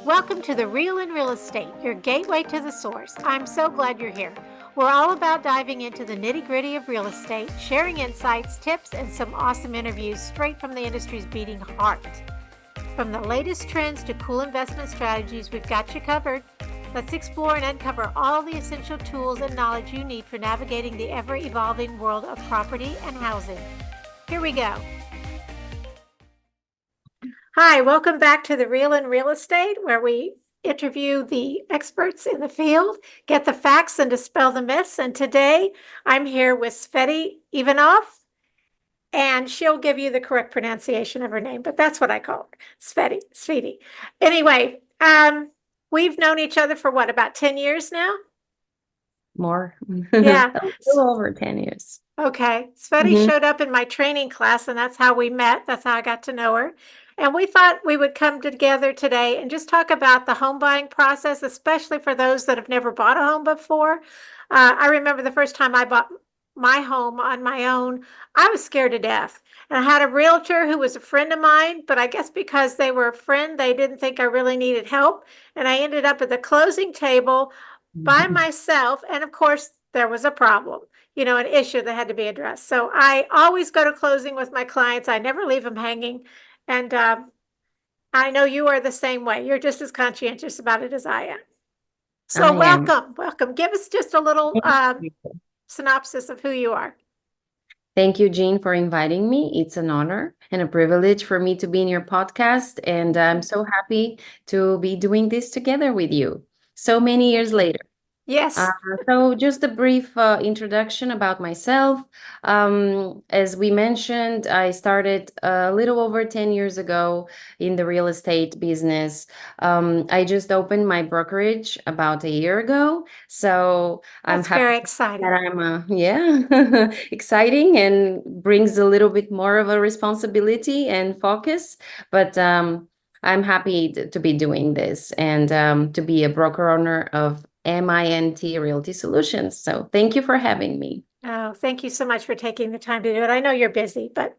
Welcome to The Real in Real Estate, your gateway to the source. I'm so glad you're here. We're all about diving into the nitty-gritty of real estate, sharing insights, tips, and some awesome interviews straight from the industry's beating heart. From the latest trends to cool investment strategies, we've got you covered. Let's explore and uncover all the essential tools and knowledge you need for navigating the ever-evolving world of property and housing. Here we go. Hi, welcome back to The Real in Real Estate, where we interview the experts in the field, get the facts, and dispel the myths. And today I'm here with Tsvetanka Ivanov, and she'll give you the correct pronunciation of her name, but that's what I call her, Sveti. Anyway, we've known each other for what, about 10 years now? More. Yeah. A little over 10 years. Okay. Sveti showed up in my training class, and that's how we met. That's how I got to know her. And we thought we would come together today and just talk about the home buying process, especially for those that have never bought a home before. I remember the first time I bought my home on my own, I was scared to death. And I had a realtor who was a friend of mine, but I guess because they were a friend, they didn't think I really needed help. And I ended up at the closing table by myself. And of course, there was a problem, an issue that had to be addressed. So I always go to closing with my clients. I never leave them hanging. And I know you are the same way. You're just as conscientious about it as I am. So I am. welcome. Give us just a little synopsis of who you are. Thank you, Jean, for inviting me. It's an honor and a privilege for me to be in your podcast. And I'm so happy to be doing this together with you so many years later. Yes. So just a brief introduction about myself. As we mentioned, I started a little over 10 years ago in the real estate business. I just opened my brokerage about a year ago. So I'm happy very exciting. that I'm, exciting and brings a little bit more of a responsibility and focus. But I'm happy to be doing this and to be a broker owner of MINT Realty Solutions. So thank you for having me. Oh, thank you so much for taking the time to do it. I know you're busy, but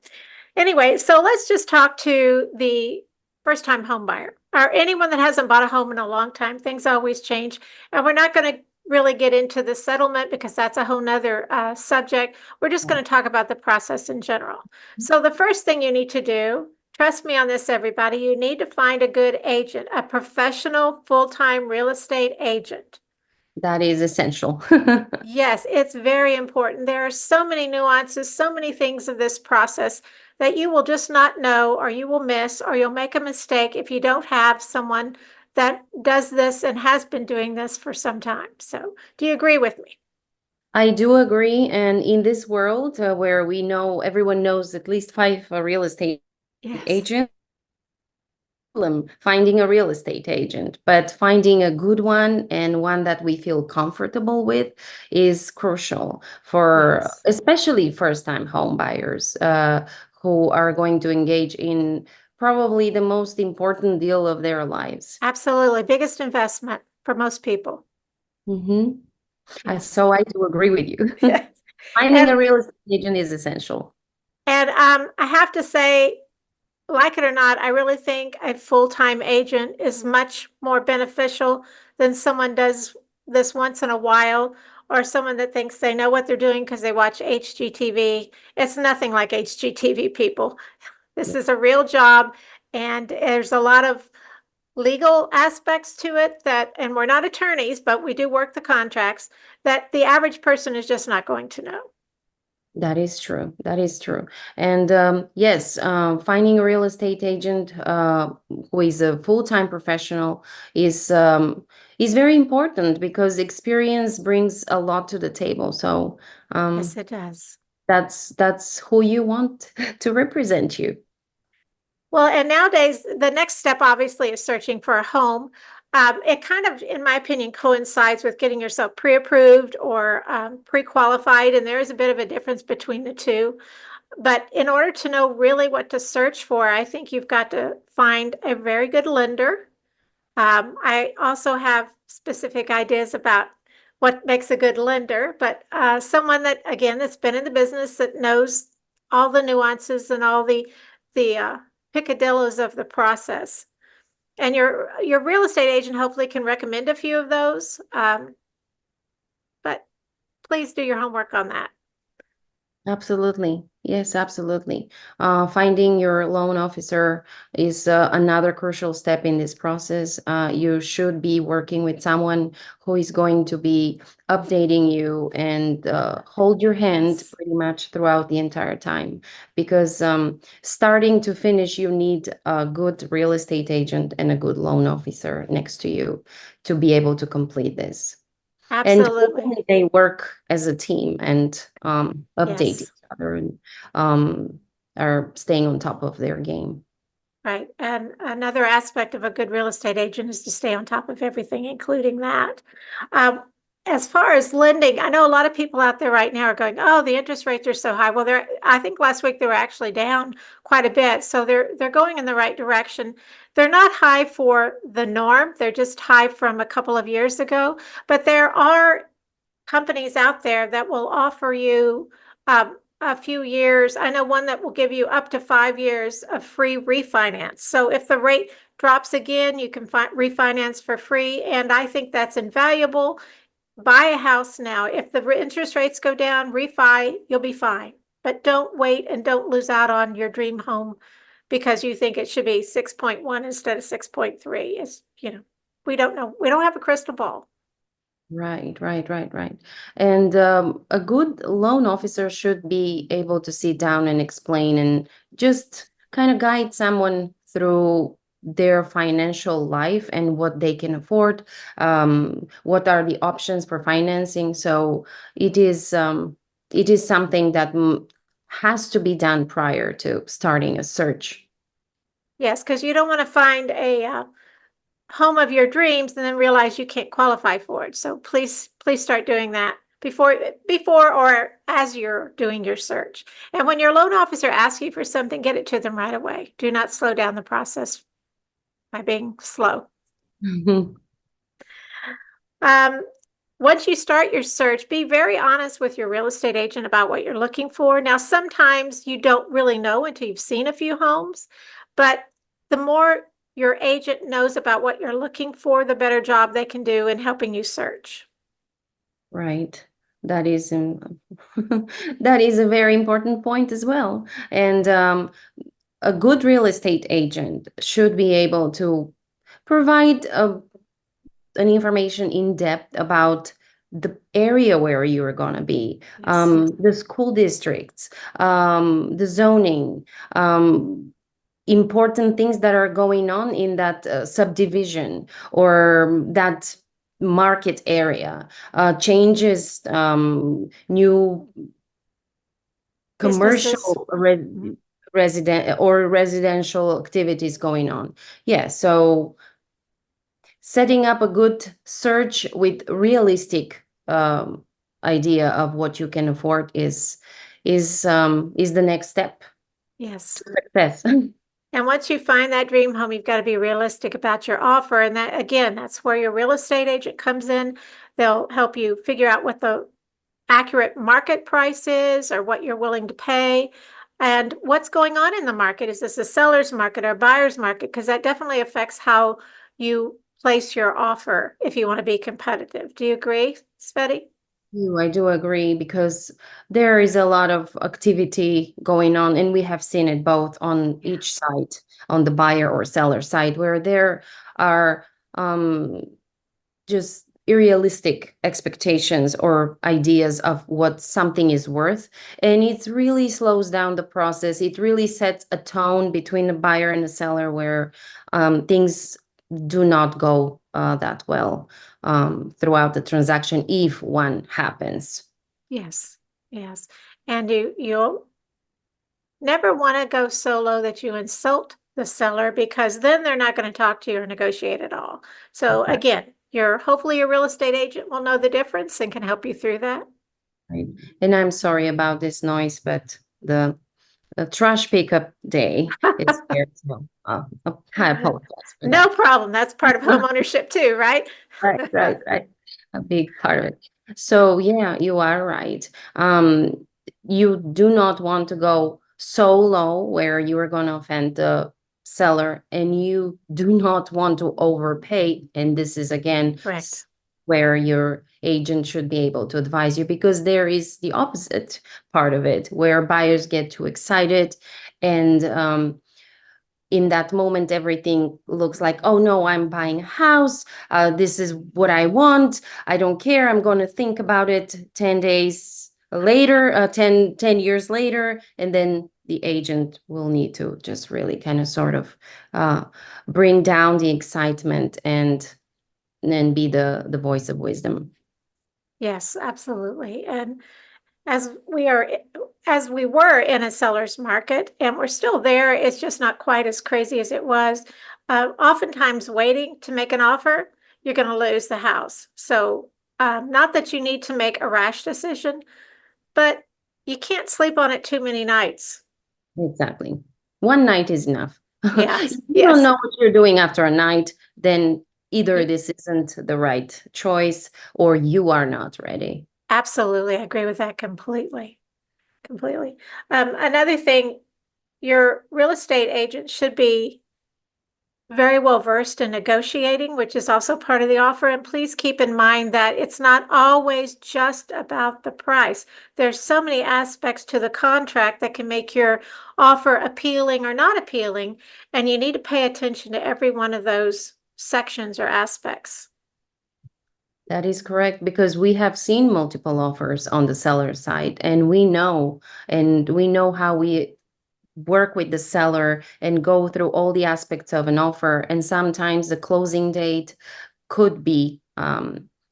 anyway, so let's just talk to the first-time home buyer or anyone that hasn't bought a home in a long time. Things always change, and we're not going to really get into the settlement because that's a whole nother subject. We're just going to talk about the process in general. So the first thing you need to do, trust me on this, everybody, you need to find a good agent, a professional full-time real estate agent. That is essential. Yes, it's very important. There are so many nuances, so many things of this process that you will just not know, or you will miss, or you'll make a mistake if you don't have someone that does this and has been doing this for some time. So, do you agree with me? I do agree. And in this world where we know everyone knows at least 5 real estate agents, finding a real estate agent, but finding a good one and one that we feel comfortable with is crucial for especially first-time home buyers who are going to engage in probably the most important deal of their lives. Absolutely. Biggest investment for most people. So I do agree with you. Finding a real estate agent is essential. And I have to say, like it or not, I really think a full-time agent is much more beneficial than someone does this once in a while, or someone that thinks they know what they're doing because they watch HGTV. It's nothing like HGTV, people. This is a real job, and there's a lot of legal aspects to it and we're not attorneys, but we do work the contracts, that the average person is just not going to know. That is true. That is true. And yes, finding a real estate agent who is a full-time professional is very important because experience brings a lot to the table. So yes, it does. That's who you want to represent you. Well, and nowadays the next step obviously is searching for a home. It kind of, in my opinion, coincides with getting yourself pre-approved or pre-qualified, and there is a bit of a difference between the two. But in order to know really what to search for, I think you've got to find a very good lender. I also have specific ideas about what makes a good lender, but someone that, again, that's been in the business, that knows all the nuances and all the picadillos of the process. And your real estate agent hopefully can recommend a few of those. But please do your homework on that. Absolutely. Yes, absolutely. Finding your loan officer is another crucial step in this process. You should be working with someone who is going to be updating you and hold your hand Yes. pretty much throughout the entire time. Because starting to finish, you need a good real estate agent and a good loan officer next to you to be able to complete this. And Absolutely. hopefully they work as a team and update each Yes. other and um, are staying on top of their game. Right. And another aspect of a good real estate agent is to stay on top of everything, including that. Um, as far as lending, I know a lot of people out there right now are going, "Oh, the interest rates are so high." Well, I think last week they were actually down quite a bit, so they're going in the right direction. They're not high for the norm. They're just high from a couple of years ago, but there are companies out there that will offer you a few years. I know one that will give you up to 5 years of free refinance. So if the rate drops again, you can refinance for free. And I think that's invaluable. Buy a house now. If the interest rates go down, refi, you'll be fine. But don't wait and don't lose out on your dream home because you think it should be 6.1 instead of 6.3. It's, we don't know. We don't have a crystal ball. Right, right, right, right. And a good loan officer should be able to sit down and explain and just kind of guide someone through their financial life and what they can afford, what are the options for financing. So it is something that has to be done prior to starting a search. Yes, because you don't want to find a home of your dreams and then realize you can't qualify for it. So please start doing that before or as you're doing your search. And when your loan officer asks you for something, get it to them right away. Do not slow down the process by being slow. Um, once you start your search, be very honest with your real estate agent about what you're looking for. Now, sometimes you don't really know until you've seen a few homes, but the more your agent knows about what you're looking for, the better job they can do in helping you search. Right. That is that is a very important point as well. And a good real estate agent should be able to provide an information in depth about the area where you're going to be, Yes. the school districts, the zoning, important things that are going on in that subdivision or that market area, changes, new Businesses. commercial Mhm. residential activities going on. Yeah, so setting up a good search with realistic idea of what you can afford is the next step Yes. to success. And once you find that dream home, you've got to be realistic about your offer. And that, again, that's where your real estate agent comes in. They'll help you figure out what the accurate market price is or what you're willing to pay and what's going on in the market. Is this a seller's market or a buyer's market? Because that definitely affects how you place your offer if you want to be competitive. Do you agree, Sveti? I do agree because there is a lot of activity going on, and we have seen it both on each side, on the buyer or seller side, where there are just unrealistic expectations or ideas of what something is worth. And it really slows down the process. It really sets a tone between the buyer and the seller where things do not go that well throughout the transaction if one happens. Yes, yes. And you'll never want to go so low that you insult the seller because then they're not going to talk to you or negotiate at all. So Right. again, hopefully your real estate agent will know the difference and can help you through that. Right. And I'm sorry about this noise, but the trash pickup day is here. So I apologize for No that. problem. That's part of home ownership too, right? Right, right, right. A big part of it. So yeah, you are right. You do not want to go so low where you are going to offend the seller and you do not want to overpay, and this is again Correct. where your agent should be able to advise you, because there is the opposite part of it where buyers get too excited and in that moment everything looks like, oh no, I'm buying a house, this is what I want, I don't care, I'm going to think about it 10 days later, 10 years later, and then the agent will need to just really kind of sort of bring down the excitement and then be the voice of wisdom. Yes, absolutely. And as we are, as we were in a seller's market, and we're still there, it's just not quite as crazy as it was. Oftentimes, waiting to make an offer, you're going to lose the house. So, not that you need to make a rash decision, but you can't sleep on it too many nights. Exactly. One night is enough. If Yes, you don't yes, know what you're doing after a night, then either this isn't the right choice or you are not ready. absolutely. I agree with that completely. Completely. Another thing, your real estate agent should be very well versed in negotiating, which is also part of the offer. And please keep in mind that it's not always just about the price. There's so many aspects to the contract that can make your offer appealing or not appealing, and you need to pay attention to every one of those sections or aspects. That is correct, because we have seen multiple offers on the seller side, and we know how we work with the seller and go through all the aspects of an offer. And sometimes the closing date could be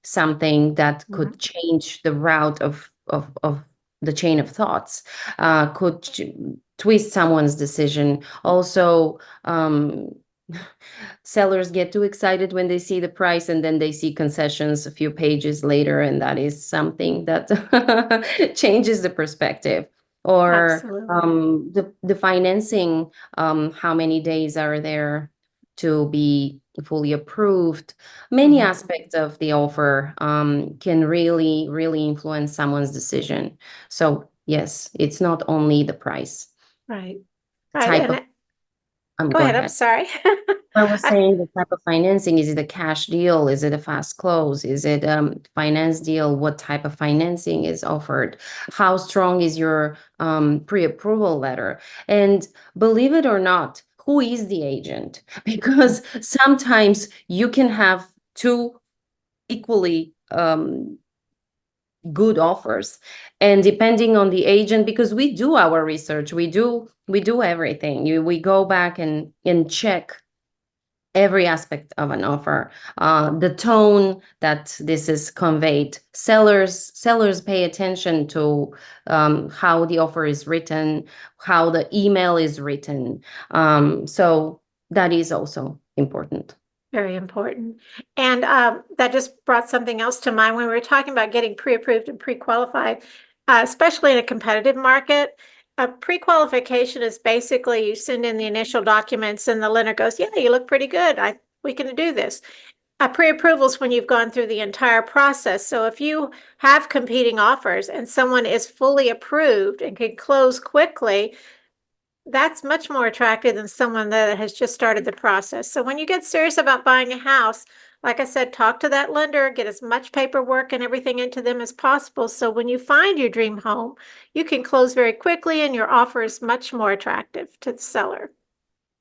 something that could change the route of the chain of thoughts, could twist someone's decision. Also, sellers get too excited when they see the price and then they see concessions a few pages later, and that is something that changes the perspective. Or Absolutely. the financing, how many days are there to be fully approved? Many Mhm. aspects of the offer can really, really influence someone's decision. So yes, it's not only the price. Right. Right. Type And of, go go ahead. I'm ahead. sorry. I was I, saying the type of financing, is it a cash deal? Is it a fast close? Is it finance deal? What type of financing is offered? How strong is your pre-approval letter? And believe it or not, who is the agent? Because sometimes you can have two equally good offers, and depending on the agent, because we do our research, we do everything. We go back and check every aspect of an offer, the tone that this is conveyed. Sellers pay attention to how the offer is written, how the email is written. So that is also important. Very important. And that just brought something else to mind when we were talking about getting pre-approved and pre-qualified, especially in a competitive market. A pre-qualification is basically you send in the initial documents and the lender goes, yeah, you look pretty good. We can do this. A pre-approval is when you've gone through the entire process. So if you have competing offers and someone is fully approved and can close quickly, that's much more attractive than someone that has just started the process. So when you get serious about buying a house, like I said, talk to that lender, get as much paperwork and everything into them as possible. So when you find your dream home, you can close very quickly and your offer is much more attractive to the seller.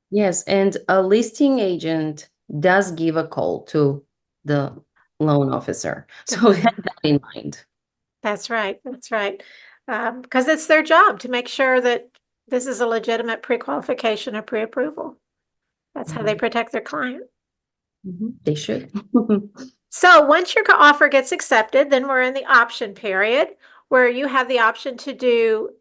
Yes, and a listing agent does give a call to the loan officer. To So find have out. that in mind. That's right. That's right. Because it's their job to make sure that this is a legitimate pre-qualification or pre-approval. That's how they Mhm. protect their client. They should. So once your offer gets accepted, then we're in the option period where you have the option to do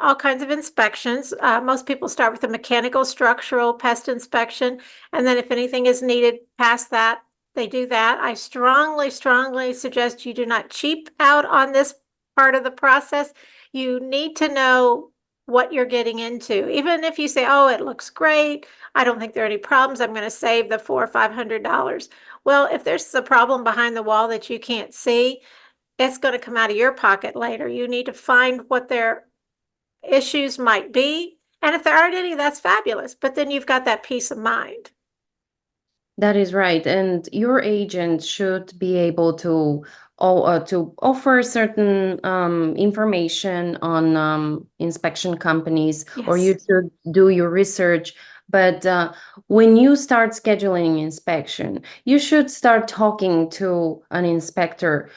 all kinds of inspections. Most people start with a mechanical, structural, pest inspection, and then if anything is needed past that, they do that. I strongly, strongly suggest you do not cheap out on this part of the process. You need to know what you're getting into. Even if you say, oh, it looks great, I don't think there are any problems, I'm going to save the $400 or $500. Well, if there's a problem behind the wall that you can't see, it's going to come out of your pocket later. You need to find what their issues might be And if there aren't any, that's fabulous. But then you've got that peace of mind. That is right. And your agent should be able to offer certain information on inspection companies, or you Yes. should do your research. But when you start scheduling inspection, you should start talking to an inspector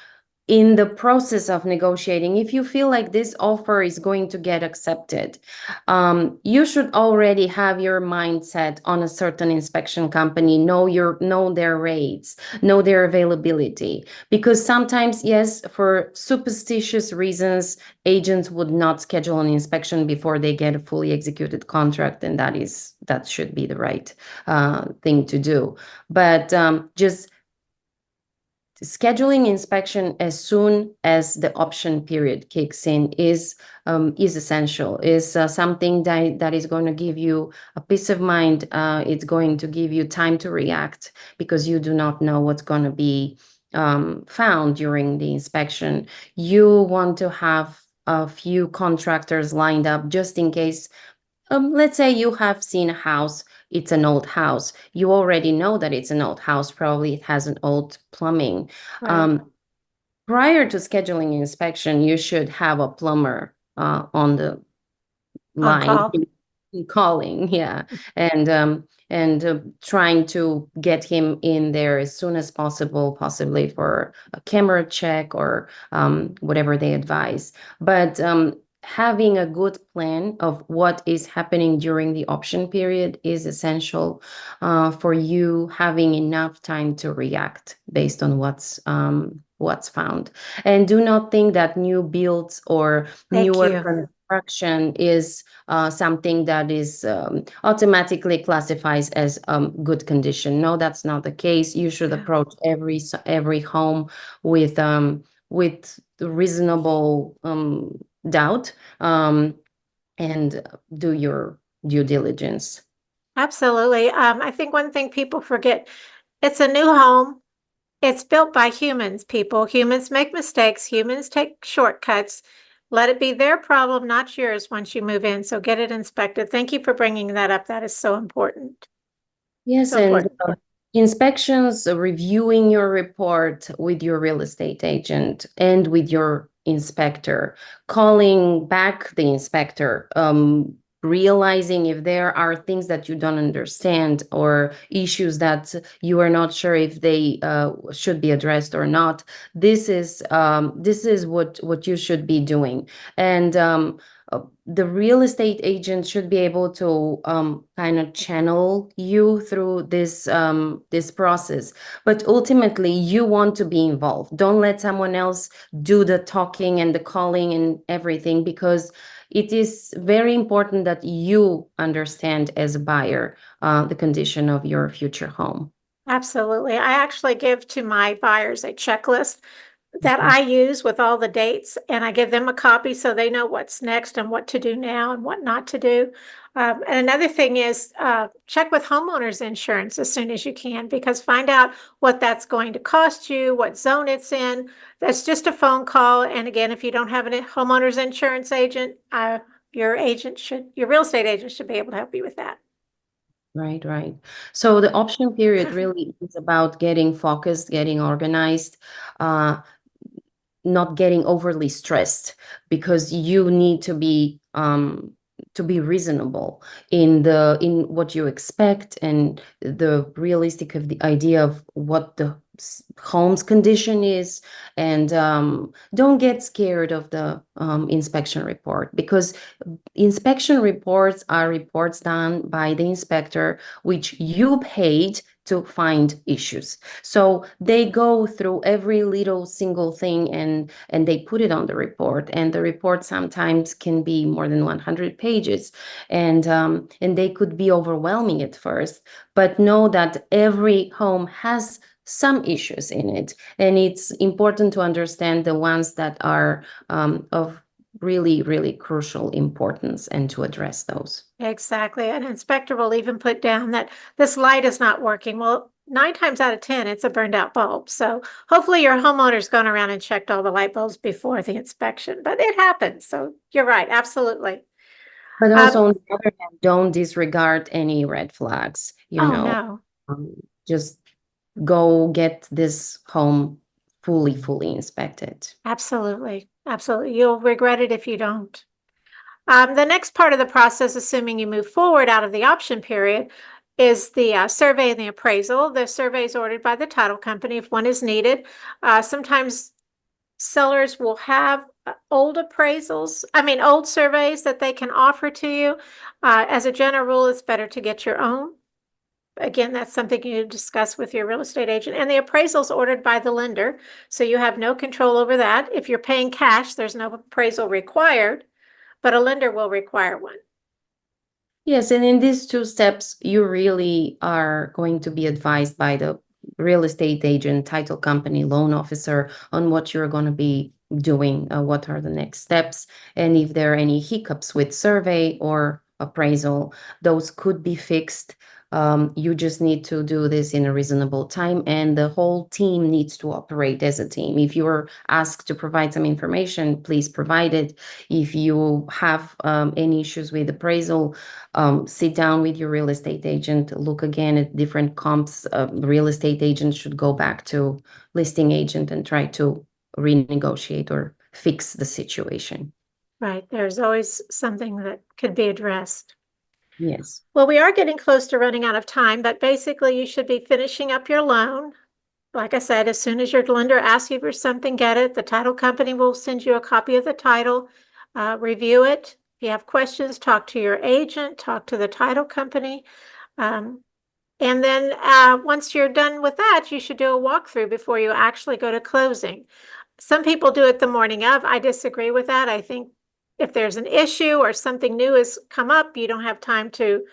in the process of negotiating. If you feel like this offer is going to get accepted, you should already have your mindset on a certain inspection company, know their rates, know their availability. Because sometimes, yes, for superstitious reasons, agents would not schedule an inspection before they get a fully executed contract, and that should be the right thing to do. But just scheduling inspection as soon as the option period kicks in is essential, is something that is going to give you a peace of mind. It's going to give you time to react because you do not know what's going to be found during the inspection. You want to have a few contractors lined up just in case. Let's say you have seen a house, it's an old house. You already know that it's an old house. Probably it has an old plumbing. Right. Um, Prior to scheduling inspection, you should have a plumber on the On line call. calling, yeah, and trying to get him in there as soon as possible, possibly for a camera check or whatever they advise. But having a good plan of what is happening during the option period is essential for you having enough time to react based on what's found. And do not think that new builds or Thank newer you. construction is something that is automatically classifies as good condition. No, that's not the case. You should Yeah. approach every home with reasonable doubt, and do your due diligence. Absolutely. I think one thing people forget, it's a new home. It's built by humans, people. Humans make mistakes. Humans take shortcuts. Let it be their problem, not yours, once you move in. So get it inspected. Thank you for bringing that up. That is so important. Yes, So and important. inspections, reviewing your report with your real estate agent and with your inspector, calling back the inspector, realizing if there are things that you don't understand or issues that you are not sure if they should be addressed or not. This is what you should be doing, and the real estate agent should be able to kind of channel you through this process. But ultimately, you want to be involved. Don't let someone else do the talking and the calling and everything, because it is very important that you understand as a buyer the condition of your future home. Absolutely. I actually give to my buyers a checklist that Mhm. I use with all the dates, and I give them a copy so they know what's next and what to do now and what not to do. And another thing is check with homeowners insurance as soon as you can, because find out what that's going to cost you, what zone it's in. That's just a phone call. And again, if you don't have a homeowners insurance agent, your real estate agent should be able to help you with that. Right, right. So the option period really is about getting focused, getting organized, uh, not getting overly stressed, because you need to be reasonable in what you expect and the realistic of the idea of what the home's condition is. And don't get scared of the inspection report, because inspection reports are reports done by the inspector, which you paid to find issues. So they go through every little single thing, and they put it on the report. And the report sometimes can be more than 100 pages, and they could be overwhelming at first. But know that every home has some issues in it, and it's important to understand the ones that are of really, really crucial importance and to address those. Exactly. An inspector will even put down that this light is not working. Well, 9 times out of 10, it's a burned out bulb. So hopefully your homeowner's gone around and checked all the light bulbs before the inspection, but it happens. So you're right. Absolutely. But Um, also, on the other hand, don't disregard any red flags, oh no, um, just go get this home fully inspected. absolutely. Absolutely. You'll regret it if you don't. The next part of the process, assuming you move forward out of the option period, is the survey and the appraisal. The survey is ordered by the title company if one is needed. Sometimes sellers will have old appraisals, old surveys that they can offer to you. As a general rule, it's better to get your own. Again, that's something you discuss with your real estate agent. And the appraisal is ordered by the lender, so you have no control over that. If you're paying cash, there's no appraisal required, but a lender will require one. Yes, and in these two steps, you really are going to be advised by the real estate agent, title company, loan officer on what you're going to be doing, what are the next steps, and if there are any hiccups with survey or appraisal, those could be fixed. You just need to do this in a reasonable time, and the whole team needs to operate as a team. If you're asked to provide some information, please provide it. If you have any issues with appraisal, sit down with your real estate agent, look again at different comps. Real estate agent should go back to listing agent and try to renegotiate or fix the situation. Right. There's always something that could be addressed. Yes. Well, we are getting close to running out of time, but basically you should be finishing up your loan. Like I said, as soon as your lender asks you for something, get it. The title company will send you a copy of the title. Review it. If you have questions, talk to your agent, talk to the title company. And then once you're done with that, you should do a walkthrough before you actually go to closing. Some people do it the morning of. I disagree with that. I think if there's an issue or something new has come up, you don't have time to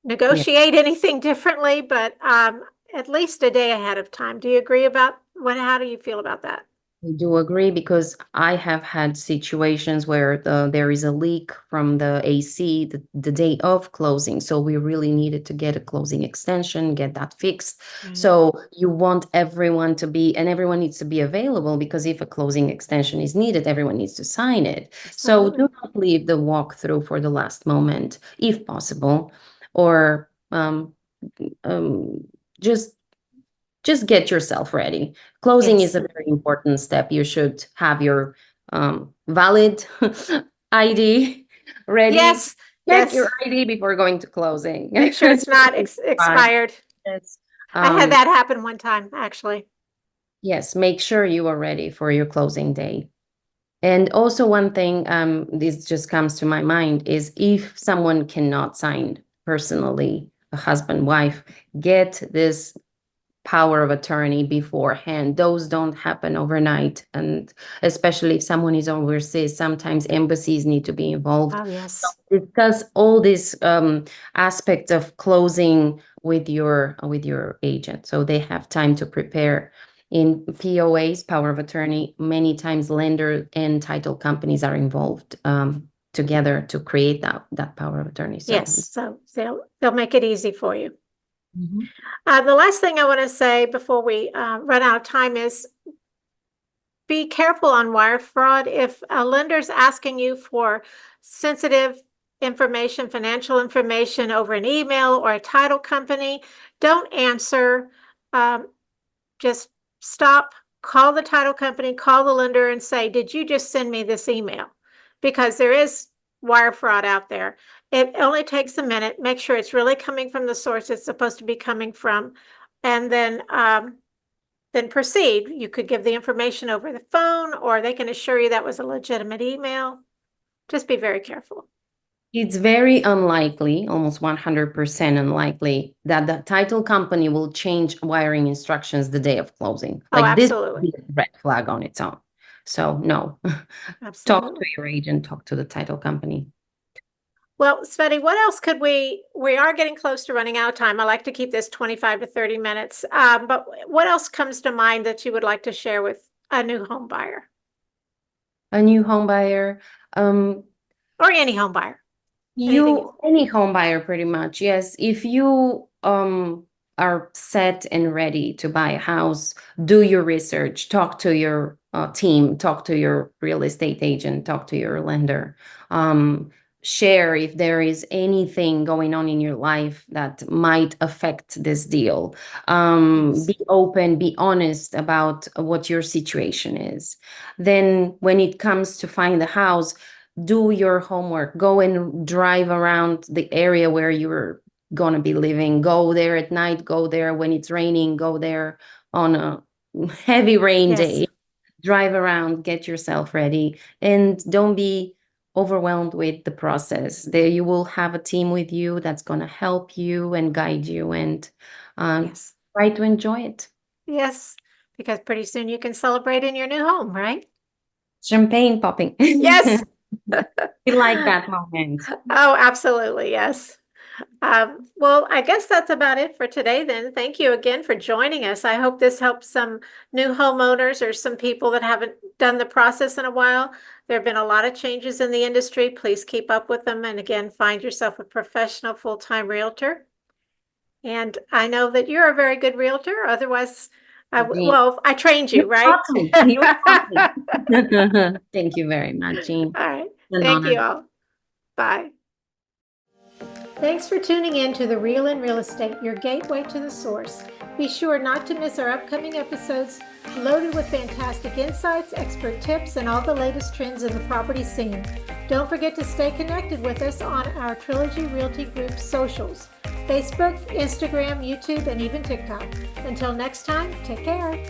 Yeah. negotiate anything differently, but at least a day ahead of time. Do you agree about how do you feel about that? I do agree because I have had situations where there is a leak from the AC the day of closing. So we really needed to get a closing extension, get that fixed. Right. So you want everyone to be, and everyone needs to be available because if a closing extension is needed, everyone needs to sign it. So Absolutely. do not leave the walkthrough for the last moment, if possible, or um, just just get yourself ready. Closing is Yes. a very important step. You should have your valid ID ready. Yes. Check Yes. your ID before going to closing. Make sure it's not expired. Yes. I had Um, that happen one time, actually. yes, make sure you are ready for your closing day. And also one thing, this just comes to my mind is if someone cannot sign personally, a husband, wife, get this power of attorney beforehand. Those don't happen overnight. And especially if someone is overseas, sometimes embassies need to be involved. Oh, So yes. discuss all these aspects of closing with your agent. So they have time to prepare. In POAs, power of attorney, many times lender and title companies are involved together to create that power of attorney. So Yes. So they'll make it easy for you. Mhm. The last thing I want to say before we run out of time is be careful on wire fraud. If a lender's asking you for sensitive information, financial information over an email or a title company, don't answer. Just stop, call the title company, call the lender and say, did you just send me this email? Because there is wire fraud out there. It only takes a minute. Make sure it's really coming from the source it's supposed to be coming from, and then proceed. You could give the information over the phone, or they can assure you that was a legitimate email. Just be very careful. It's very unlikely, almost 100% unlikely, that the title company will change wiring instructions the day of closing. Oh, Like this would absolutely. be a red flag on its own. So no, talk to Absolutely. your agent, talk to the title company. Well, Sveti, what else could we are getting close to running out of time. I like to keep this 25 to 30 minutes. But what else comes to mind that you would like to share with a new home buyer A new home buyer, um, or any home buyer? Anything? any home buyer pretty much, yes. If you are set and ready to buy a house, do your research, talk to your team, talk to your real estate agent, talk to your lender. share if there is anything going on in your life that might affect this deal. Yes. Be open, be honest about what your situation is. Then when it comes to find the house, do your homework. Go and drive around the area where you're going to be living. Go there at night, go there when it's raining, go there on a heavy rain Yes. day. Drive around, get yourself ready, and don't be overwhelmed with the process. There you will have a team with you that's going to help you and guide you, and Yes. try to enjoy it. Yes. Because pretty soon you can celebrate in your new home, right? Champagne popping. Yes. We like that moment. Oh, absolutely. Yes. Well, I guess that's about it for today then. Thank you again for joining us. I hope this helps some new homeowners or some people that haven't done the process in a while. There have been a lot of changes in the industry. Please keep up with them. And again, find yourself a professional full-time realtor. And I know that you're a very good realtor. Otherwise, Jean, well, I trained you you, right? taught me. You taught me. Thank you very much, Jean. All right. An Thank honor. you all. Bye. Thanks for tuning in to The Real in Real Estate, your gateway to the source. Be sure not to miss our upcoming episodes loaded with fantastic insights, expert tips, and all the latest trends in the property scene. Don't forget to stay connected with us on our Trilogy Realty Group socials: Facebook, Instagram, YouTube, and even TikTok. Until next time, take care.